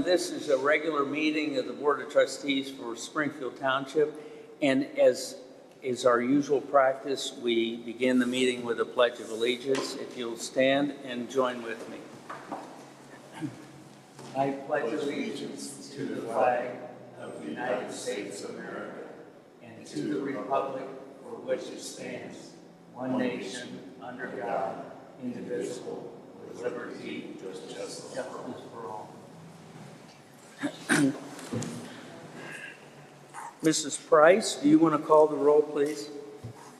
this is a regular meeting of the Board of Trustees for Springfield Township, and as is our usual practice, we begin the meeting with a Pledge of Allegiance. If you'll stand and join with me. I pledge allegiance to the flag of the United States of America and to the republic for which it stands, one nation, under God, indivisible, with liberty and justice for all. Mrs. Price, do you want to call the roll, please?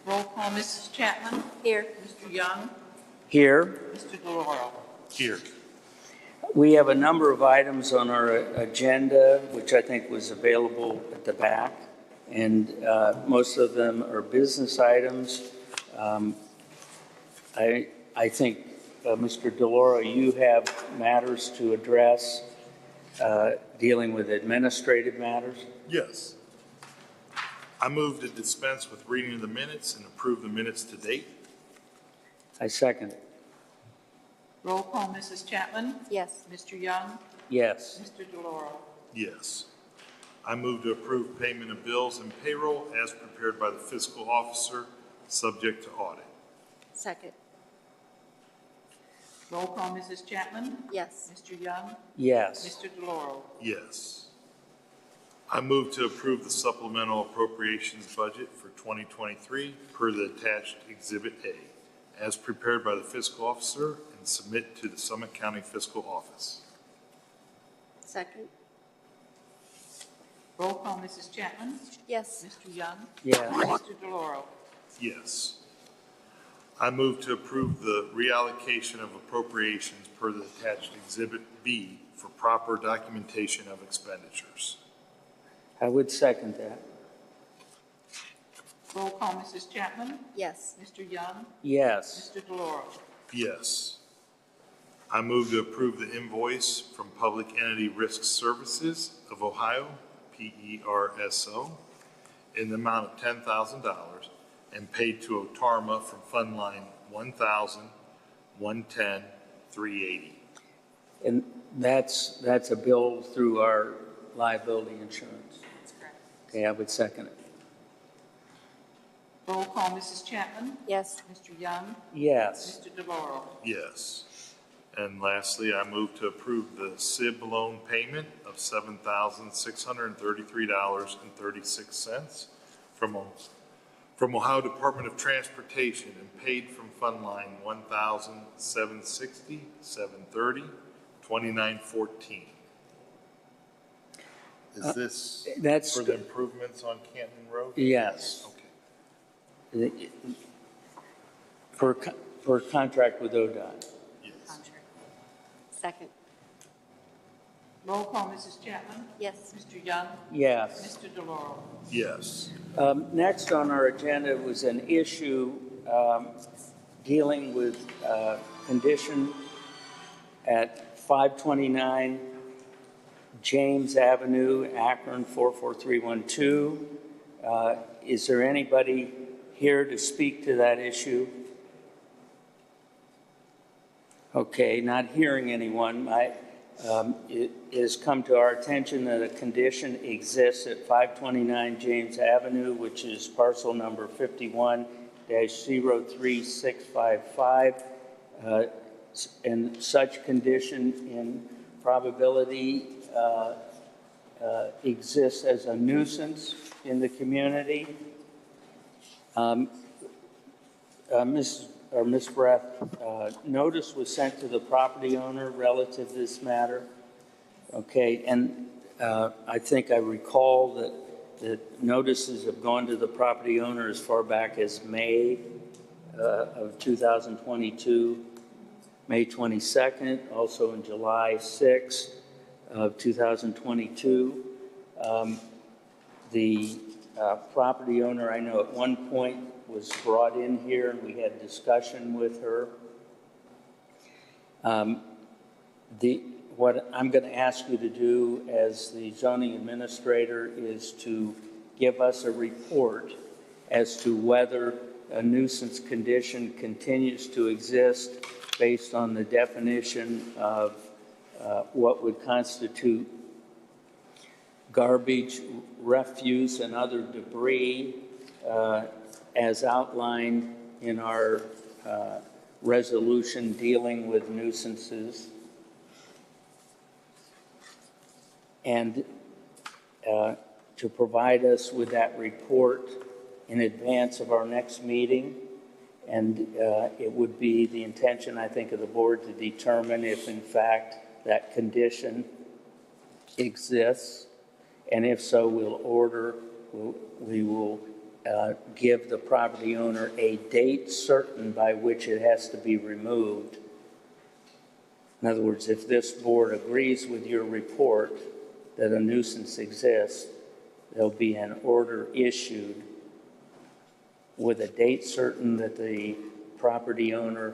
Roll call, Mrs. Chapman. Here. Mr. Young. Here. Mr. DeLauro. Here. We have a number of items on our agenda, which I think was available at the back, and most of them are business items. I think, Mr. DeLauro, you have matters to address dealing with administrative matters? Yes. I move to dispense with reading of the minutes and approve the minutes to date. I second it. Roll call, Mrs. Chapman. Yes. Mr. Young. Yes. Mr. DeLauro. Yes. I move to approve payment of bills and payroll as prepared by the fiscal officer, subject to audit. Second. Roll call, Mrs. Chapman. Yes. Mr. Young. Yes. Mr. DeLauro. Yes. I move to approve the supplemental appropriations budget for 2023 per the attached Exhibit A, as prepared by the fiscal officer and submit to the Summit County Fiscal Office. Second. Roll call, Mrs. Chapman. Yes. Mr. Young. Yes. Mr. DeLauro. Yes. I move to approve the reallocation of appropriations per the attached Exhibit B for proper documentation of expenditures. I would second that. Roll call, Mrs. Chapman. Yes. Mr. Young. Yes. Mr. DeLauro. Yes. I move to approve the invoice from Public Entity Risk Services of Ohio, PERSO, in the amount of $10,000 and paid to Otarma from Fund Line 1,110,380. And that's a bill through our liability insurance. That's correct. Okay, I would second it. Roll call, Mrs. Chapman. Yes. Mr. Young. Yes. Mr. DeLauro. Yes. And lastly, I move to approve the SIB loan payment of $7,633.36 from Ohio Department of Transportation and paid from Fund Line 1,760,730,2914. Is this that's for the improvements on Canton Road? Yes. Okay. For contract with ODOT. Yes. Second. Roll call, Mrs. Chapman. Yes. Mr. Young. Yes. Mr. DeLauro. Yes. Next on our agenda was an issue dealing with condition at 529 James Avenue, Akron 44312. Is there anybody here to speak to that issue? Okay, not hearing anyone. It has come to our attention that a condition exists at 529 James Avenue, which is parcel number 51-03655. And such condition in probability exists as a nuisance in the community. Ms. Breath, notice was sent to the property owner relative to this matter. Okay, and I think I recall that notices have gone to the property owner as far back as May of 2022, May 22nd, also in July 6th of 2022. The property owner, I know at one point was brought in here and we had discussion with her. What I'm going to ask you to do as the zoning administrator is to give us a report as to whether a nuisance condition continues to exist based on the definition of what would constitute garbage, refuse, and other debris as outlined in our resolution dealing with nuisances. And to provide us with that report in advance of our next meeting. And it would be the intention, I think, of the board to determine if, in fact, that condition exists. And if so, we will give the property owner a date certain by which it has to be removed. In other words, if this board agrees with your report that a nuisance exists, there'll be an order issued with a date certain that the property owner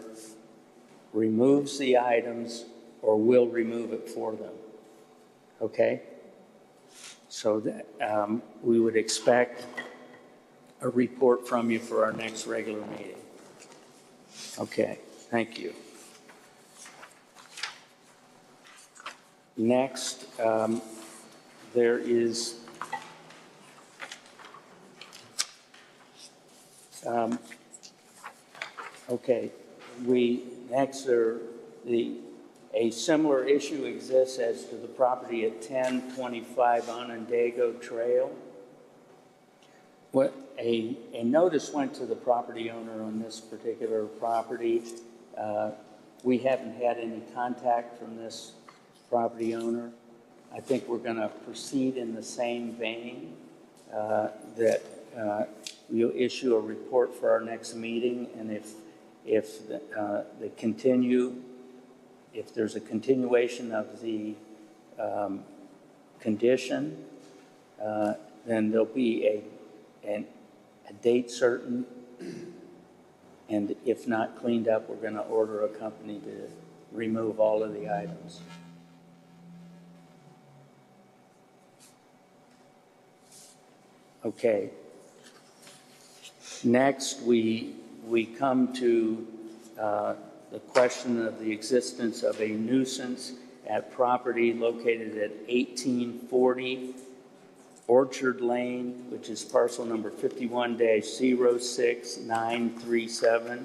removes the items or will remove it for them. Okay? So that we would expect a report from you for our next regular meeting. Okay, thank you. Next, there is a similar issue exists as to the property at 1025 Onondaga Trail. A notice went to the property owner on this particular property. We haven't had any contact from this property owner. I think we're going to proceed in the same vein, that we'll issue a report for our next meeting, and if there's a continuation of the condition, then there'll be a date certain, and if not cleaned up, we're going to order a company to remove all of the items. Okay. Next, we come to the question of the existence of a nuisance at property located at 1840 Orchard Lane, which is parcel number 51-06937.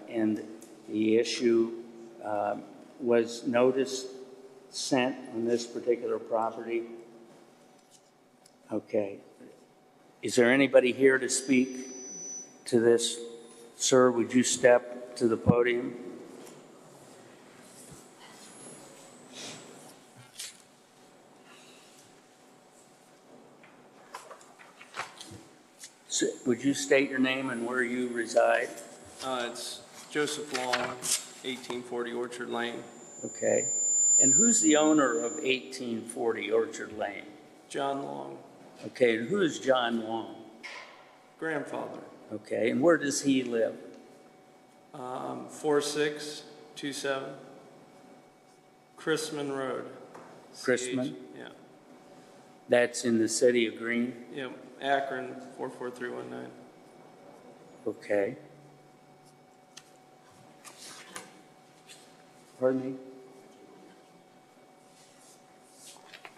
And the issue was notice sent on this particular property. Okay. Is there anybody here to speak to this? Sir, would you step to the podium? So, would you state your name and where you reside? It's Joseph Long, 1840 Orchard Lane. Okay. And who's the owner of 1840 Orchard Lane? John Long, Okay, and who is John Long? grandfather. Okay, and where does he live? 4627 Chrisman Road. Chrisman? Yeah. That's in the city of Greene? Yep. Akron, 44319. Okay. Pardon me?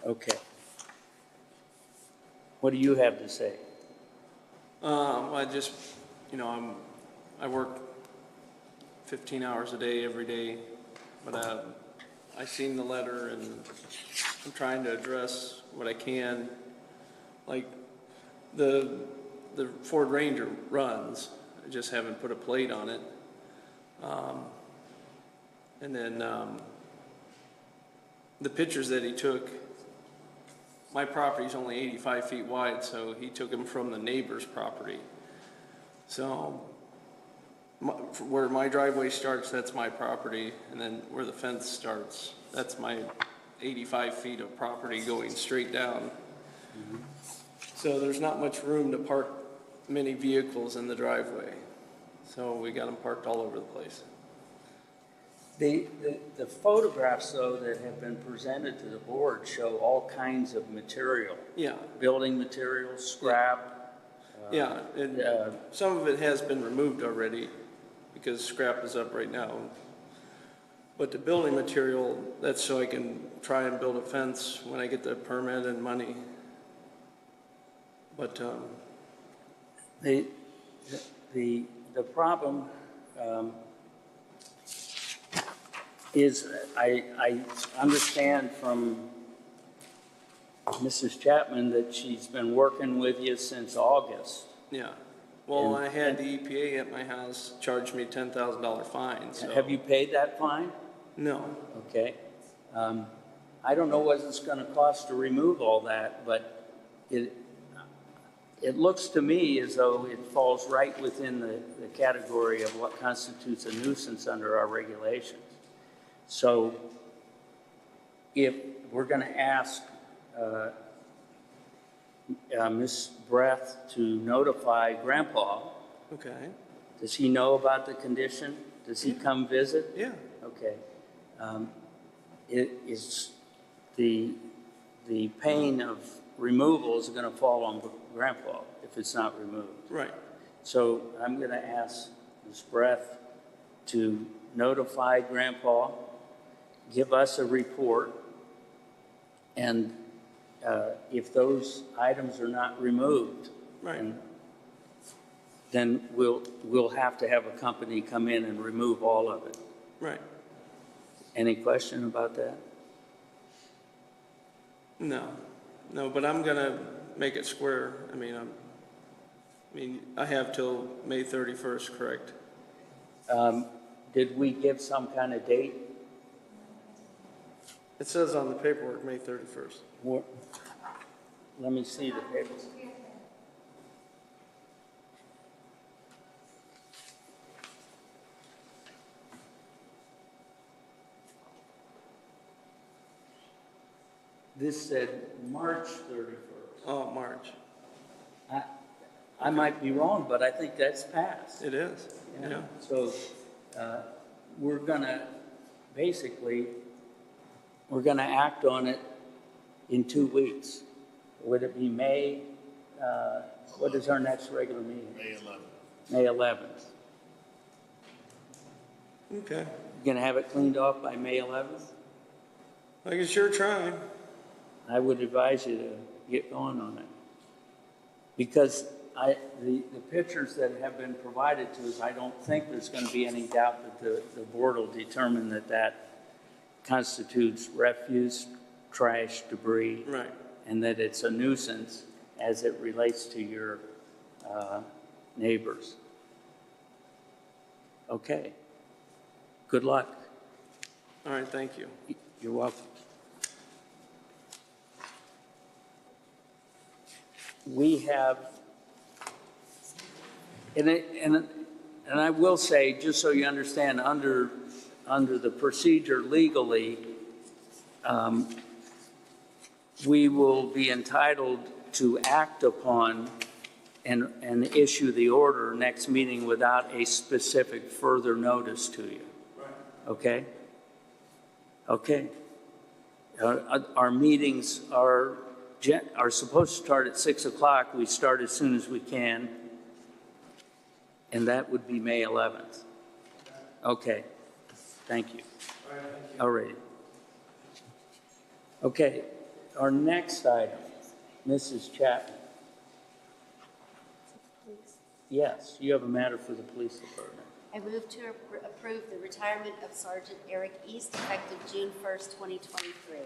Okay. What do you have to say? I just, I work 15 hours a day every day, but I seen the letter and I'm trying to address what I can. Like the Ford Ranger runs, I just haven't put a plate on it. And then the pictures that he took, my property's only 85 feet wide, so he took them from the neighbor's property. So where my driveway starts, that's my property, and then where the fence starts, that's my 85 feet of property going straight down. Mm-hmm. So there's not much room to park many vehicles in the driveway. So we got them parked all over the place. The photographs, though, that have been presented to the board show all kinds of material. Yeah. Building materials, scrap. Yeah, and some of it has been removed already because scrap is up right now. But the building material, that's so I can try and build a fence when I get the permit and money. But, The problem is, I understand from Mrs. Chapman that she's been working with you since August. yeah. Well, And- I had the EPA at my house charge me $10,000 fine, so. Have you paid that fine? No. Okay. I don't know what it's going to cost to remove all that, but it looks to me as though it falls right within the category of what constitutes a nuisance under our regulations. So if we're going to ask Ms. Breath to notify Grandpa, Okay. does he know about the condition? Does he come visit? Yeah. Okay. It is the pain of removal is going to fall on Grandpa if it's not removed. Right. So I'm going to ask Ms. Breath to notify Grandpa, give us a report, and if those items are not removed, Right. then we'll have to have a company come in and remove all of it. Right. Any question about that? No. No, but I'm gonna make it square. I mean, I have till May 31st, correct? Did we give some kind of date? It says on the paperwork, May 31st. Let me see the papers. This said March 31st. Oh, March. I might be wrong, but I think that's passed. It is. Yeah. So we're gonna, basically, we're gonna act on it in 2 weeks. Would it be May, what is our next regular meeting? May 11th. May 11th. Okay. You gonna have it cleaned off by May 11th? I can sure try. I would advise you to get going on it. Because the pictures that have been provided to us, I don't think there's going to be any doubt that the board will determine that that constitutes refuse, trash, debris, Right. and that it's a nuisance as it relates to your neighbors. Okay. Good luck. All right, thank you. You're welcome. We have, and I will say, just so you understand, under the procedure legally, we will be entitled to act upon and issue the order next meeting without a specific further notice to you. Okay? Okay. Our meetings are supposed to start at 6 o'clock. We start as soon as we can, and that would be May 11th. Okay. Thank you. All right. Okay. Our next item, Mrs. Chapman. Yes, you have a matter for the police department. I move to approve the retirement of Sergeant Eric East effective June 1st, 2023.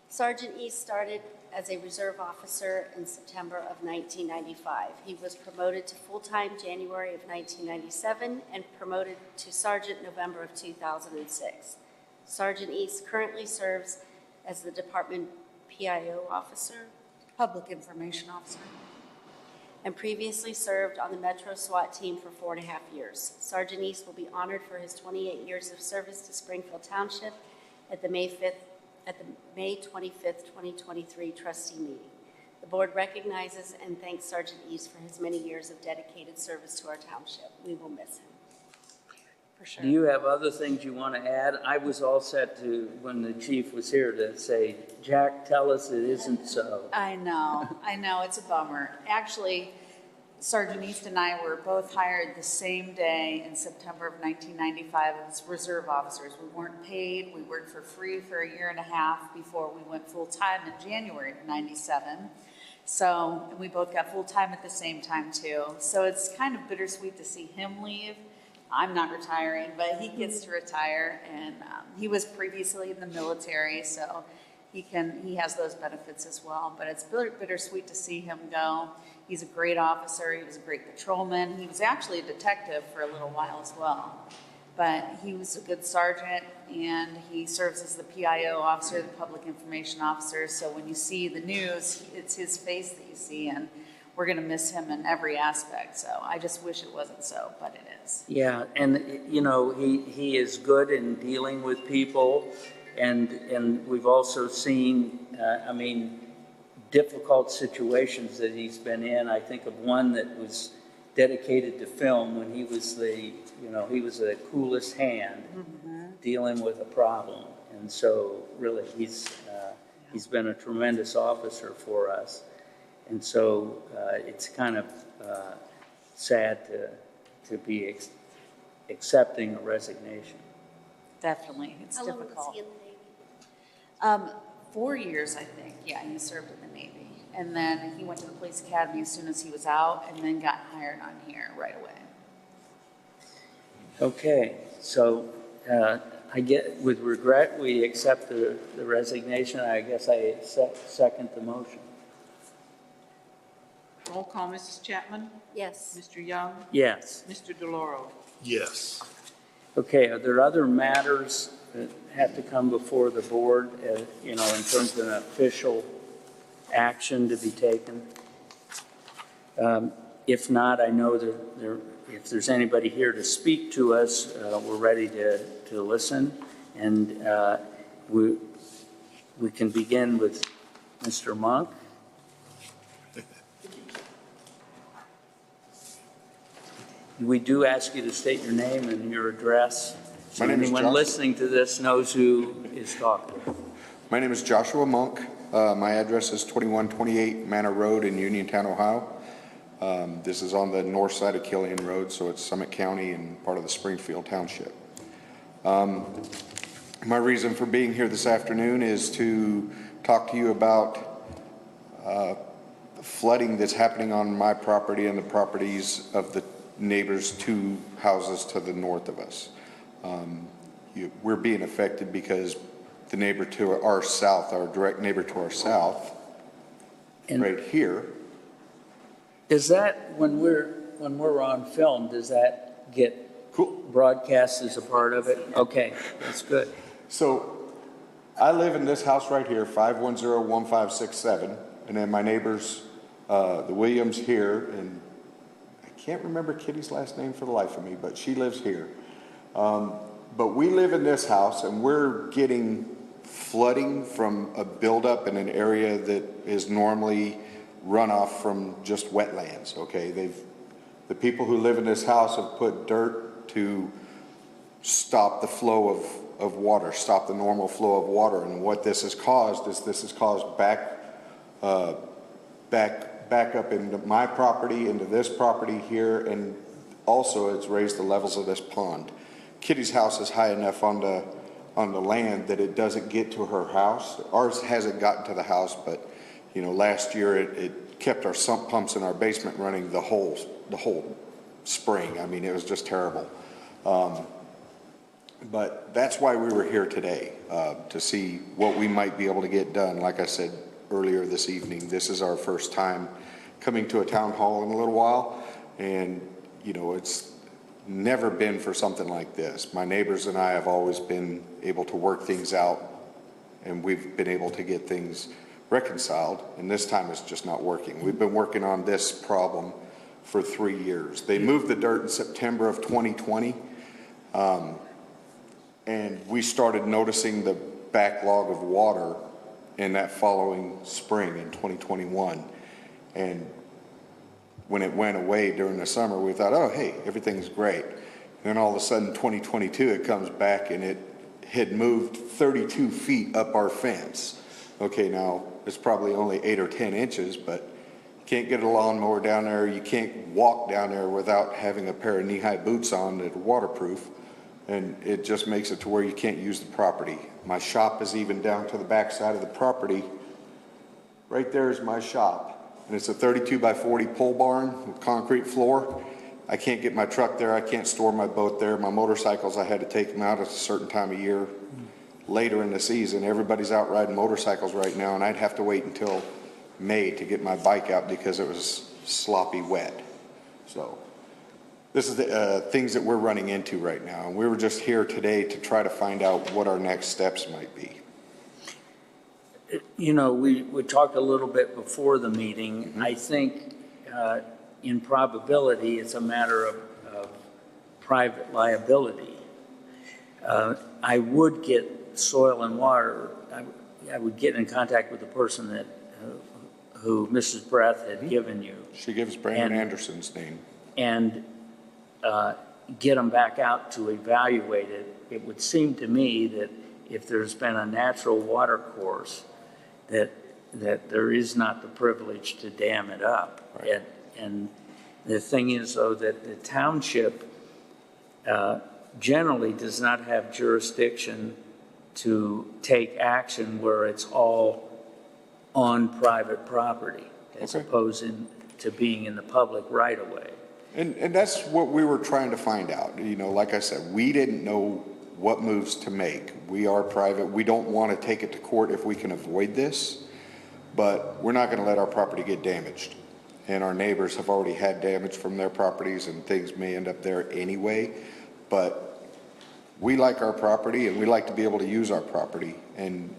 Sergeant East started as a reserve officer in September of 1995. He was promoted to full-time January of 1997 and promoted to sergeant November of 2006. Sergeant East currently serves as the department PIO officer, Public Information Officer. and previously served on the Metro SWAT team for 4.5 years. Sergeant East will be honored for his 28 years of service to Springfield Township at the May 25th, 2023 trustee meeting. The board recognizes and thanks Sergeant East for his many years of dedicated service to our township. We will miss him. For sure. Do you have other things you want to add? I was all set to, when the chief was here, to say, Jack, tell us it isn't so. I know, it's a bummer. Actually, Sergeant East and I were both hired the same day in September of 1995 as reserve officers. We weren't paid. We worked for free for a year and a half before we went full-time in January of 97. So, and we both got full-time at the same time too. So it's kind of bittersweet to see him leave. I'm not retiring, but he gets to retire, and he was previously in the military, so he has those benefits as well. But it's bittersweet to see him go. He's a great officer. He was a great patrolman. He was actually a detective for a little while as well. But he was a good sergeant, and he serves as the PIO officer, the public information officer. So when you see the news, it's his face that you see, and we're going to miss him in every aspect. So I just wish it wasn't so, but it is. Yeah, and you know, he is good in dealing with people, and we've also seen, I mean, difficult situations that he's been in. I think of one that was dedicated to film when he was the coolest hand dealing with a problem. And so really he's been a tremendous officer for us. And so it's kind of sad to be accepting a resignation. Definitely. It's How long was difficult. he in the Navy? 4 years, I think. Yeah, he served in the Navy. And then he went to the police academy as soon as he was out, and then got hired on here right away. Okay, so I get, with regret, we accept the resignation. I guess I second the motion. Roll call, Mrs. Chapman? Yes. Mr. Young? Yes. Mr. DeLauro? Yes. Okay, are there other matters that have to come before the board, in terms of an official action to be taken? If not, I know that if there's anybody here to speak to us, we're ready to listen. And we can begin with Mr. Monk. We do ask you to state your name and your address, so My name is anyone Josh. listening to this knows who is talking. My name is Joshua Monk. My address is 2128 Manor Road in Uniontown, Ohio. This is on the north side of Killian Road, so it's Summit County and part of the Springfield Township. My reason for being here this afternoon is to talk to you about the flooding that's happening on my property and the properties of the neighbors 2 houses to the north of us. We're being affected because the neighbor to our south, our direct neighbor to our south, And right here. Does that, when we're on film, does that get broadcast as a part of it? Okay, that's good. So I live in this house right here, 510-1567, and then my neighbors, the Williams here, and I can't remember Kitty's last name for the life of me, but she lives here. But we live in this house, and we're getting flooding from a buildup in an area that is normally runoff from just wetlands, okay? The people who live in this house have put dirt to stop the flow of water, stop the normal flow of water. And what this has caused is back up into my property, into this property here, and also it's raised the levels of this pond. Kitty's house is high enough on the land that it doesn't get to her house. Ours hasn't gotten to the house, but last year it kept our sump pumps in our basement running the whole spring. I mean, it was just terrible. But that's why we were here today, to see what we might be able to get done. Like I said earlier this evening, this is our first time coming to a town hall in a little while, and it's never been for something like this. My neighbors and I have always been able to work things out, and we've been able to get things reconciled, and this time it's just not working. We've been working on this problem for 3 years. They moved the dirt in September of 2020, and we started noticing the backlog of water in that following spring in 2021. And when it went away during the summer, we thought, oh, hey, everything's great. And then all of a sudden, 2022, it comes back, and it had moved 32 feet up our fence. Okay, now it's probably only 8 or 10 inches, but you can't get a lawnmower down there. You can't walk down there without having a pair of knee-high boots on that are waterproof. And it just makes it to where you can't use the property. My shop is even down to the back side of the property. Right there is my shop. And it's a 32 by 40 pole barn with concrete floor. I can't get my truck there. I can't store my boat there. My motorcycles, I had to take them out at a certain time of year. Later in the season, everybody's out riding motorcycles right now, and I'd have to wait until May to get my bike out because it was sloppy wet. So this is the things that we're running into right now. And we were just here today to try to find out what our next steps might be. You know, we talked a little bit before the meeting. Mm-hmm. I think in probability, it's a matter of private liability. I would get soil and water. I would get in contact with the person that who Mrs. Breath had given you. She gives Brandon Anderson's name. And get them back out to evaluate it. It would seem to me that if there's been a natural water course, that there is not the privilege to dam it up. Right. And the thing is, though, that the township generally does not have jurisdiction to take action where it's all on private property, as opposed to being in the public right of way. And that's what we were trying to find out. You know, like I said, we didn't know what moves to make. We are private. We don't want to take it to court if we can avoid this, but we're not going to let our property get damaged. And our neighbors have already had damage from their properties, and things may end up there anyway. But we like our property, and we like to be able to use our property. And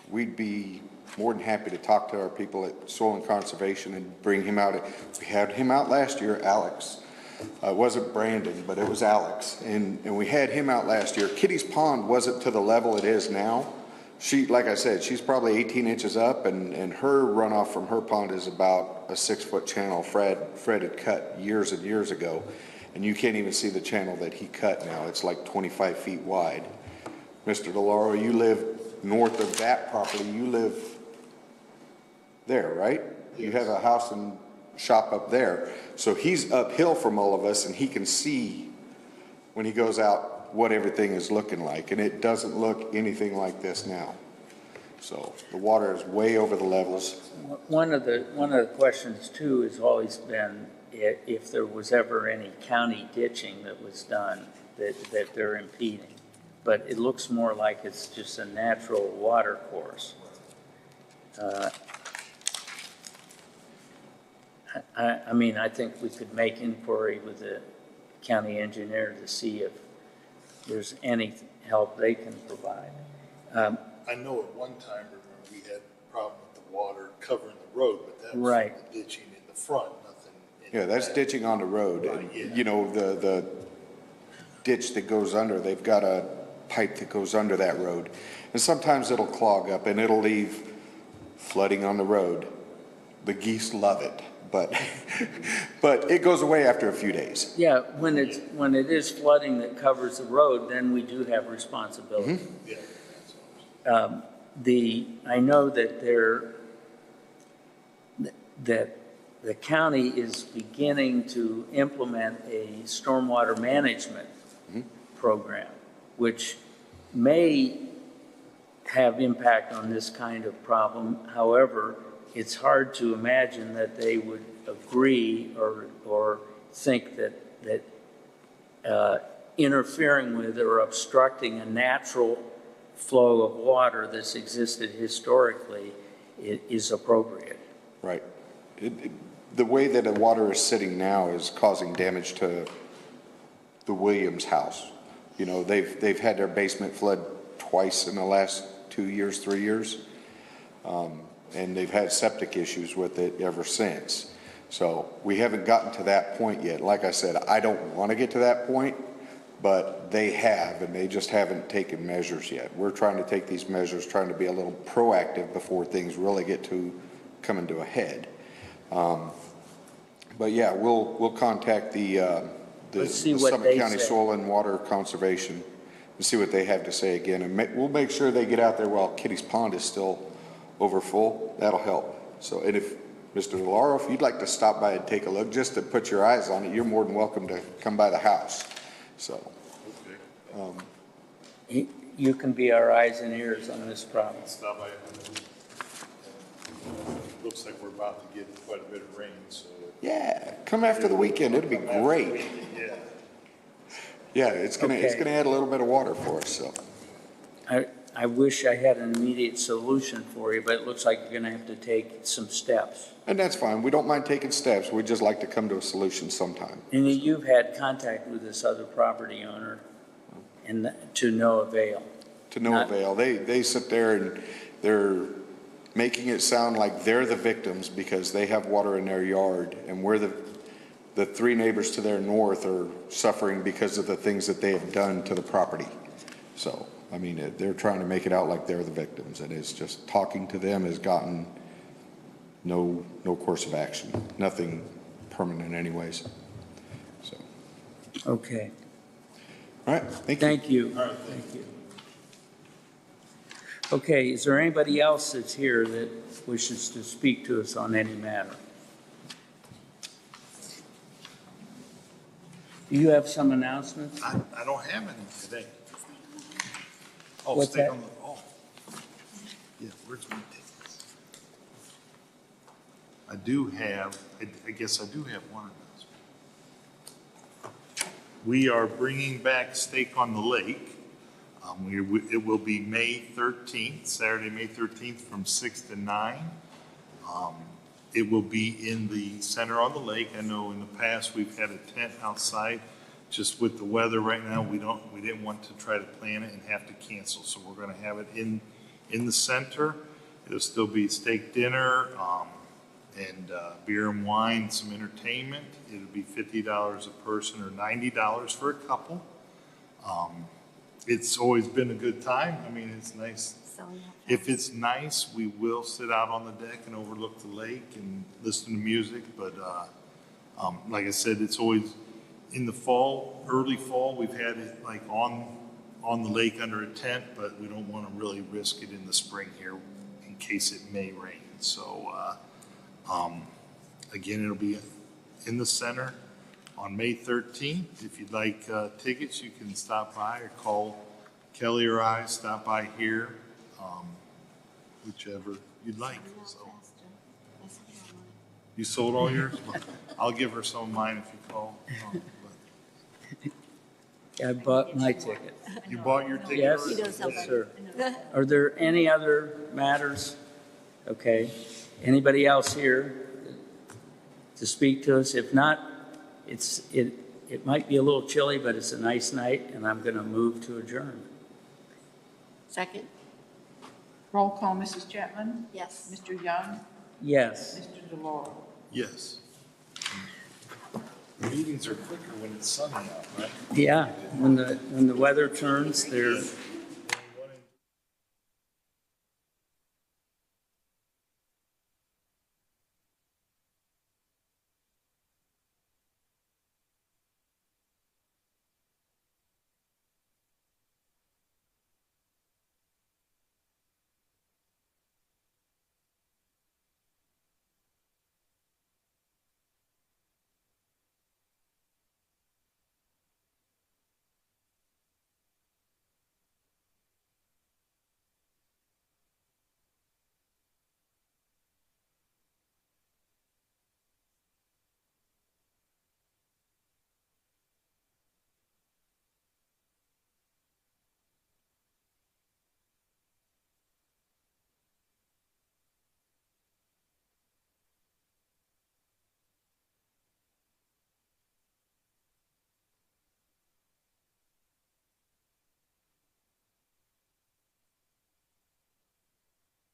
we'd be more than happy to talk to our people at Soil and Conservation and bring him out. We had him out last year, Alex. It wasn't Brandon, but it was Alex. And we had him out last year. Kitty's Pond wasn't to the level it is now. She, like I said, she's probably 18 inches up, and her runoff from her pond is about a 6-foot channel Fred had cut years and years ago. And you can't even see the channel that he cut now. It's like 25 feet wide. Mr. DeLauro, you live north of that property. You live there, right? Yes. You have a house and shop up there. So he's uphill from all of us, and he can see when he goes out what everything is looking like. And it doesn't look anything like this now. So the water is way over the levels. One of the questions too has always been if there was ever any county ditching that was done that they're impeding. But it looks more like it's just a natural water course. I mean, I think we could make inquiry with the county engineer to see if there's any help they can provide. I know at one time, remember, we had a problem with the water covering the road, but that was right. The ditching in the front, nothing in Yeah, that's back. Ditching on the road. Right, yeah. You know, the ditch that goes under, they've got a pipe that goes under that road. And sometimes it'll clog up and it'll leave flooding on the road. The geese love it, but it goes away after a few days. Yeah, when it is flooding that covers the road, then we do have responsibility. Mm-hmm. Yeah. I know that the county is beginning to implement a stormwater management program, which may have impact on this kind of problem. However, it's hard to imagine that they would agree or think that interfering with or obstructing a natural flow of water that's existed historically is appropriate. Right. The way that the water is sitting now is causing damage to the Williams house. You know, they've had their basement flood twice in the last 2 years, 3 years. And they've had septic issues with it ever since. So we haven't gotten to that point yet. Like I said, I don't want to get to that point, but they have, and they just haven't taken measures yet. We're trying to take these measures, trying to be a little proactive before things really get to coming to a head. But yeah, we'll contact the Summit County Soil and Water Conservation and see what they have to say again. And we'll make sure they get out there while Kitty's Pond is still over full. That'll help. So, and if Mr. DeLauro, if you'd like to stop by and take a look, just to put your eyes on it, you're more than welcome to come by the house. So, You can be our eyes and ears on this problem. Stop by. Looks like we're about to get quite a bit of rain, so. yeah, come after the weekend. It'll be great. Yeah. Yeah, it's gonna add a little bit of water for us, so. I wish I had an immediate solution for you, but it looks like you're gonna have to take some steps. And that's fine. We don't mind taking steps. We'd just like to come to a solution sometime. And you've had contact with this other property owner and to no avail. To no avail. They sit there and they're making it sound like they're the victims because they have water in their yard, and we're the three neighbors to their north are suffering because of the things that they have done to the property. So, I mean, they're trying to make it out like they're the victims, and it's just talking to them has gotten no course of action, nothing permanent anyways. So, Okay, all right, thank you. thank you. All right, Thank you. Okay, is there anybody else that's here that wishes to speak to us on any matter? Do you have some announcements? I don't have any today. Oh, What's stay that? on the, oh. Yeah, where's my tickets? I guess I do have one announcement. We are bringing back Steak on the Lake. It will be May 13th, Saturday, May 13th from 6 to 9. It will be in the center on the lake. I know in the past we've had a tent outside. Just with the weather right now, we didn't want to try to plan it and have to cancel. So we're going to have it in the center. It'll still be steak dinner and beer and wine, some entertainment. It'll be $50 a person or $90 for a couple. It's always been a good time. I mean, it's nice. If it's nice, we will sit out on the deck and overlook the lake and listen to music. But like I said, it's always in the fall, early fall, we've had it like on the lake under a tent, but we don't want to really risk it in the spring here in case it may rain. So again, it'll be in the center on May 13th. If you'd like tickets, you can stop by or call Kelly or I, stop by here, whichever you'd like. So, you sold all yours? I'll give her some of mine if you call. I bought my ticket. You bought your ticket? Yes, already? yes, sir. Are there any other matters? Okay. Anybody else here to speak to us? If not, it might be a little chilly, but it's a nice night, and I'm going to move to adjourn. Second? Roll call, Mrs. Chapman? Yes. Mr. Young? Yes. Mr. DeLauro? Yes. Meetings are quicker when it's sunny out, right? Yeah, when the weather turns, they're